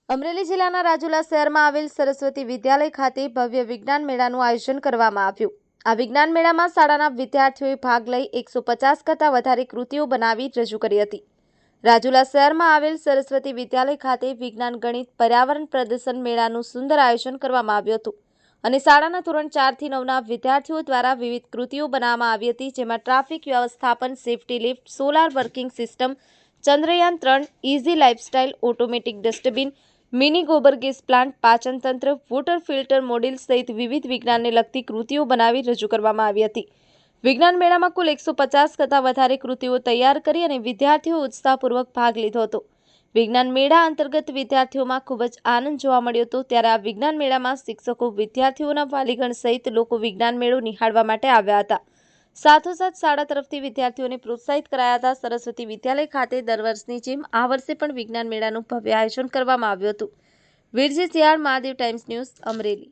અમરેલી જિલ્લાના રાજુલા શહેરમાં આવેલ સરસ્વતી વિદ્યાલય ખાતે ભવ્ય વિજ્ઞાન મેળાનું આયોજન કરવામાં આવ્યું। આ વિજ્ઞાન મેળામાં શાળાના વિદ્યાર્થીઓએ ભાગ લઈ 150 કરતાં વધારે કૃતિઓ બનાવી રજૂ કરી હતી। રાજુલા શહેરમાં આવેલ સરસ્વતી વિદ્યાલય ખાતે વિજ્ઞાન, ગણિત, પર્યાવરણ પ્રદર્શન મેળાનું સુંદર આયોજન કરવામાં આવ્યું હતું અને શાળાના ધોરણ 4 થી 9ના વિદ્યાર્થીઓ દ્વારા વિવિધ કૃતિઓ બનાવવામાં આવી હતી, જેમાં ટ્રાફિક વ્યવસ્થાપન, safety lift, solar working system, Chandrayaan 3, easy lifestyle, automatic dustbin, mini ગોબર ગેસ પ્લાન્ટ, પાચન તંત્ર, વોટર ફિલ્ટર મોડેલ સહિત વિવિધ વિજ્ઞાનને લગતી કૃતિઓ બનાવી રજૂ કરવામાં આવી હતી। વિજ્ઞાન મેળામાં કુલ 150 કરતાં વધારે કૃતિઓ તૈયાર કરી અને વિદ્યાર્થીઓ ઉત્સાહપૂર્વક ભાગ લીધો હતો। વિજ્ઞાન મેળા અંતર્ગત વિદ્યાર્થીઓમાં ખૂબ જ આનંદ જોવા મળ્યો હતો। ત્યારે આ વિજ્ઞાન મેળામાં શિક્ષકો, વિદ્યાર્થીઓના વાલીગણ સહિત લોકો વિજ્ઞાન મેળો નિહાળવા માટે આવ્યા હતા। સાથોસાથ શાળા તરફથી વિદ્યાર્થીઓને પ્રોત્સાહિત કરાયા હતા। સરસ્વતી વિદ્યાલય ખાતે દર વર્ષની જેમ આ વર્ષે પણ વિજ્ઞાન મેળાનું ભવ્ય આયોજન કરવામાં આવ્યું હતું। Virji Siyal, Mahadev Times News, Amreli.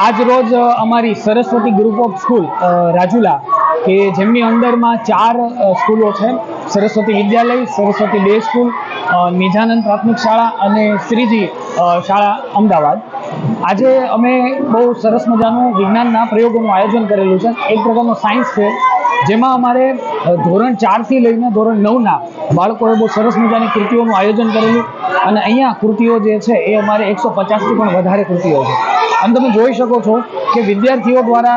आज रोज अमारी Saraswati group of school Rajula के जेमनी अंदर में 4 स्कूलों है, सरस्वती विद्यालय, सरस्वती डे स्कूल, निजानंद प्राथमिक शाळा और श्रीजी शाळा अमदावाद। आज अमे बहु सरस मजानु विज्ञानना प्रयोगों आयोजन करेलू है। एक प्रकारनो साइंस है जेमा अमारे धोरण 4 थी लईने धोरण 9ना बाळकोए बहु सरस मजानी कृतिओनुं आयोजन करेलू अने अहींया कृतिओ जे छे ए अमारे 150 थी पण वधारे कृतिओ छे। અને તમે જોઈ શકો છો કે વિદ્યાર્થીઓ દ્વારા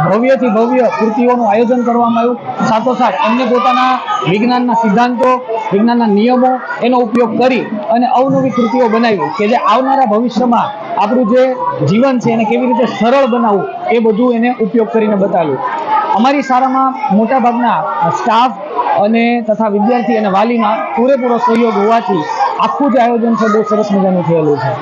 ભવ્યથી ભવ્ય કૃતિઓનું આયોજન કરવામાં આવ્યું। સાથોસાથ એમને પોતાના વિજ્ઞાનના સિદ્ધાંતો, વિજ્ઞાનના નિયમો એનો ઉપયોગ કરી અને અવનવી કૃતિઓ બનાવી કે જે આવનારા ભવિષ્યમાં આપણું જે જીવન છે એને કેવી રીતે સરળ બનાવવું એ બધું એને ઉપયોગ કરીને બતાવ્યું। અમારી શાળામાં મોટાભાગના સ્ટાફ અને તથા વિદ્યાર્થી અને વાલીના પૂરેપૂરો સહયોગ હોવાથી આખું જે આયોજન છે બહુ સરસ મજાનું થયેલું છે।